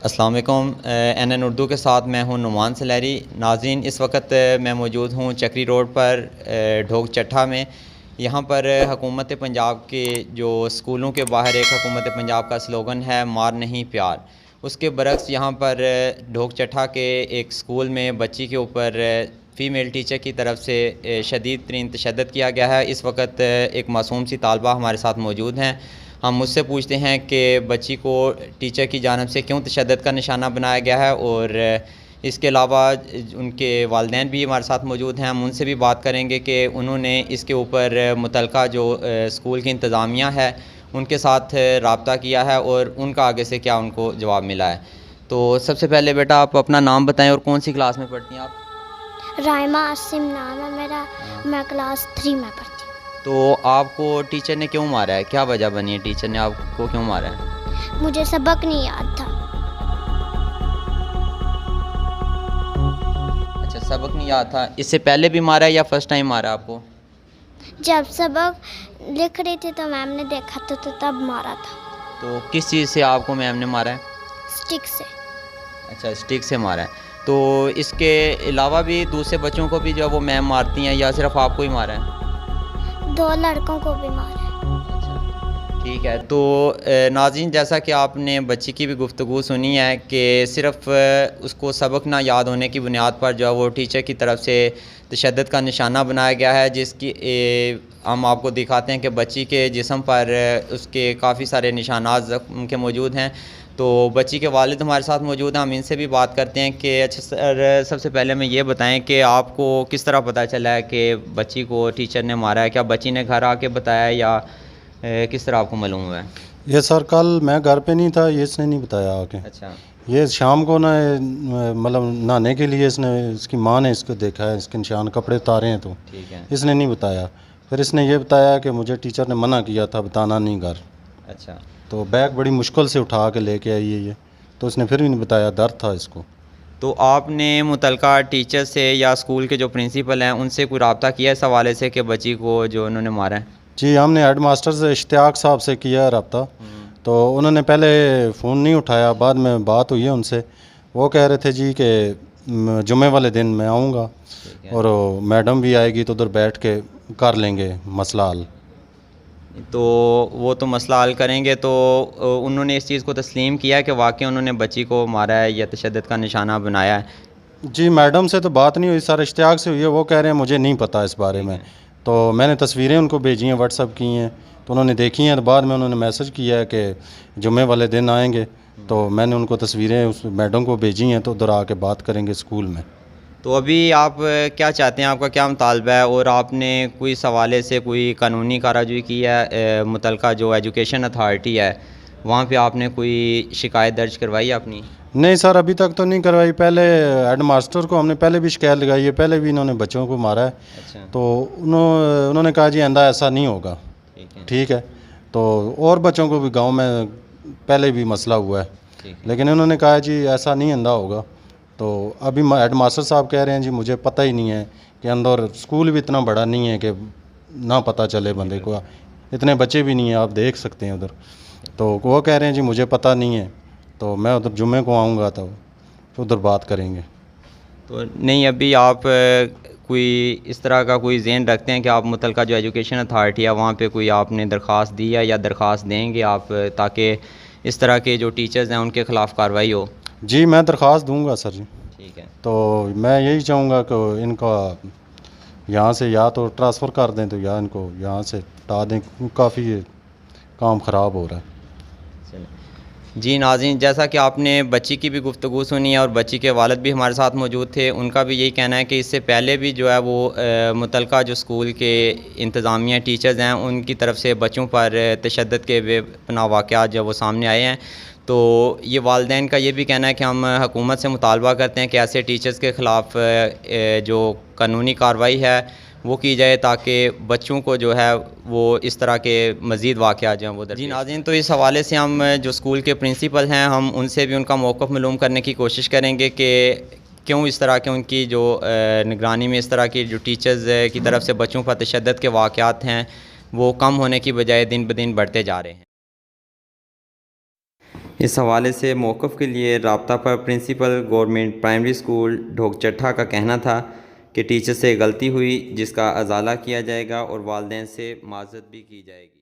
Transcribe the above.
السلام علیکم، این اردو کے ساتھ میں ہوں نعمان سلیری۔ ناظرین، اس وقت میں موجود ہوں چکری روڈ پر ڈھوک چٹھا میں۔ یہاں پر حکومت پنجاب کے جو اسکولوں کے باہر ایک حکومت پنجاب کا سلوگن ہے مار نہیں پیار، اس کے برعکس یہاں پر ڈھوک چٹھا کے ایک اسکول میں بچی کے اوپر فیمیل ٹیچر کی طرف سے شدید ترین تشدد کیا گیا ہے۔ اس وقت ایک معصوم سی طالبہ ہمارے ساتھ موجود ہیں۔ ہم مجھ سے پوچھتے ہیں کہ بچی کو ٹیچر کی جانب سے کیوں تشدد کا نشانہ بنایا گیا ہے، اور اس کے علاوہ ان کے والدین بھی ہمارے ساتھ موجود ہیں۔ ہم ان سے بھی بات کریں گے کہ انہوں نے اس کے اوپر متعلقہ جو اسکول کی انتظامیہ ہے ان کے ساتھ رابطہ کیا ہے اور ان کا آگے سے کیا ان کو جواب ملا ہے۔ تو سب سے پہلے بیٹا آپ اپنا نام بتائیں اور کون سی کلاس میں پڑھتی ہیں آپ؟ رائمہ عاصم نام ہے میرا، میں کلاس 3 میں پڑھتی ہوں۔ تو آپ کو ٹیچر نے کیوں مارا ہے؟ کیا وجہ بنی ہے ٹیچر نے آپ کو کیوں مارا ہے؟ مجھے سبق نہیں یاد تھا۔ اچھا، سبق نہیں یاد تھا۔ اس سے پہلے بھی مارا ہے یا فرسٹ ٹائم مارا آپ کو؟ جب سبق لکھ رہی تھی تو میم نے دیکھا تو تب مارا تھا۔ تو کس چیز سے آپ کو میم نے مارا ہے؟ اسٹک سے۔ اچھا، اسٹک سے مارا ہے۔ تو اس کے علاوہ بھی دوسرے بچوں کو بھی جو وہ میم مارتی ہیں یا صرف آپ کو ہی مارا ہے؟ 2 لڑکوں کو بھی مارا ہے۔ اچھا، ٹھیک ہے۔ تو ناظرین، جیسا کہ آپ نے بچی کی بھی گفتگو سنی ہے کہ صرف اس کو سبق نہ یاد ہونے کی بنیاد پر جو ہے وہ ٹیچر کی طرف سے تشدد کا نشانہ بنایا گیا ہے، جس کی ہم آپ کو دکھاتے ہیں کہ بچی کے جسم پر اس کے کافی سارے نشانات زخم کے موجود ہیں۔ تو بچی کے والد ہمارے ساتھ موجود ہیں، ہم ان سے بھی بات کرتے ہیں کہ اچھا سر، سب سے پہلے میں یہ بتائیں کہ آپ کو کس طرح پتہ چلا ہے کہ بچی کو ٹیچر نے مارا ہے؟ کیا بچی نے گھر آ کے بتایا یا کس طرح آپ کو معلوم ہوا ہے؟ یہ سر کل میں گھر پہ نہیں تھا، یہ اس نے نہیں بتایا آ کے۔ اچھا، یہ شام کو مطلب نہانے کے لیے اس کی ماں نے اس کو دیکھا ہے، اس کے نشان کپڑے اتارے ہیں، تو ٹھیک ہے۔ اس نے نہیں بتایا۔ پھر اس نے یہ بتایا کہ مجھے ٹیچر نے منع کیا تھا، بتانا نہیں گھر۔ اچھا، تو بیگ بڑی مشکل سے اٹھا کے لے کے آئی ہے یہ، تو اس نے پھر بھی نہیں بتایا، درد تھا اس کو۔ تو آپ نے متعلقہ ٹیچر سے یا اسکول کے جو پرنسپل ہیں ان سے کوئی رابطہ کیا اس حوالے سے کہ بچی کو جو انہوں نے مارا ہے؟ جی، ہم نے ہیڈ ماسٹر سے اشتیاق صاحب سے کیا رابطہ، تو انہوں نے پہلے فون نہیں اٹھایا، بعد میں بات ہوئی ہے ان سے، وہ کہہ رہے تھے جی کہ جمعے والے دن میں آؤں گا اور میڈم بھی آئے گی تو ادھر بیٹھ کے کر لیں گے مسئلہ حل۔ تو وہ تو مسئلہ حل کریں گے، تو انہوں نے اس چیز کو تسلیم کیا کہ واقعی انہوں نے بچی کو مارا ہے یا تشدد کا نشانہ بنایا ہے؟ جی، میڈم سے تو بات نہیں ہوئی سر، اشتیاق سے ہوئی ہے، وہ کہہ رہے ہیں مجھے نہیں پتہ اس بارے میں۔ تو میں نے تصویریں ان کو بھیجی ہیں، واٹس ایپ کی ہیں، تو انہوں نے دیکھی ہیں، تو بعد میں انہوں نے میسج کیا ہے کہ جمعے والے دن آئیں گے، تو میں نے ان کو تصویریں اس میڈم کو بھیجی ہیں، تو ادھر آ کے بات کریں گے اسکول میں۔ تو ابھی آپ کیا چاہتے ہیں؟ آپ کا کیا مطالبہ ہے؟ اور آپ نے کوئی اس حوالے سے کوئی قانونی کارروائی کی ہے؟ متعلقہ جو ایجوکیشن اتھارٹی ہے وہاں پہ آپ نے کوئی شکایت درج کروائی ہے اپنی؟ نہیں سر، ابھی تک تو نہیں کروائی۔ پہلے ہیڈ ماسٹر کو ہم نے پہلے بھی شکایت لگائی ہے، پہلے بھی انہوں نے بچوں کو مارا ہے، اچھا، تو انہوں نے کہا جی آئندہ ایسا نہیں ہوگا۔ ٹھیک ہے، تو اور بچوں کو بھی گاؤں میں پہلے بھی مسئلہ ہوا ہے، لیکن انہوں نے کہا جی ایسا نہیں آئندہ ہوگا۔ تو ابھی ہیڈ ماسٹر صاحب کہہ رہے ہیں جی مجھے پتہ ہی نہیں ہے کہ اندر اسکول بھی اتنا بڑا نہیں ہے کہ نہ پتہ چلے بندے کو، اتنے بچے بھی نہیں ہیں، آپ دیکھ سکتے ہیں ادھر۔ تو وہ کہہ رہے ہیں جی مجھے پتہ نہیں ہے، تو میں ادھر جمعے کو آؤں گا تو ادھر بات کریں گے۔ تو نہیں، ابھی آپ کوئی اس طرح کا کوئی ذہن رکھتے ہیں کہ آپ متعلقہ جو ایجوکیشن اتھارٹی ہے وہاں پہ کوئی آپ نے درخواست دی ہے یا درخواست دیں گے آپ، تاکہ اس طرح کے جو ٹیچرز ہیں ان کے خلاف کارروائی ہو؟ جی، میں درخواست دوں گا سر جی۔ ٹھیک ہے۔ تو میں یہی چاہوں گا کہ ان کا یہاں سے یا تو ٹرانسفر کر دیں تو یا ان کو یہاں سے ہٹا دیں، کافی یہ کام خراب ہو رہا ہے۔ جی ناظرین، جیسا کہ آپ نے بچی کی بھی گفتگو سنی ہے اور بچی کے والد بھی ہمارے ساتھ موجود تھے، ان کا بھی یہی کہنا ہے کہ اس سے پہلے بھی جو ہے وہ متعلقہ جو اسکول کے انتظامیہ ٹیچرز ہیں ان کی طرف سے بچوں پر تشدد کے بے پناہ واقعات جو وہ سامنے آئے ہیں۔ تو یہ والدین کا یہ بھی کہنا ہے کہ ہم حکومت سے مطالبہ کرتے ہیں کہ ایسے ٹیچرز کے خلاف جو قانونی کارروائی ہے وہ کی جائے تاکہ بچوں کو جو ہے وہ اس طرح کے مزید واقعات جو ہیں وہ جی ناظرین، تو اس حوالے سے ہم جو اسکول کے پرنسپل ہیں ہم ان سے بھی ان کا موقف معلوم کرنے کی کوشش کریں گے کہ کیوں اس طرح کے ان کی جو نگرانی میں اس طرح کی جو ٹیچرز کی طرف سے بچوں پر تشدد کے واقعات ہیں وہ کم ہونے کی بجائے دن بدن بڑھتے جا رہے ہیں۔ اس حوالے سے موقف کے لیے رابطہ پر پرنسپل گورنمنٹ پرائمری اسکول ڈھوک چٹھا کا کہنا تھا کہ ٹیچر سے غلطی ہوئی جس کا ازالہ کیا جائے گا اور والدین سے معذرت بھی کی جائے گی۔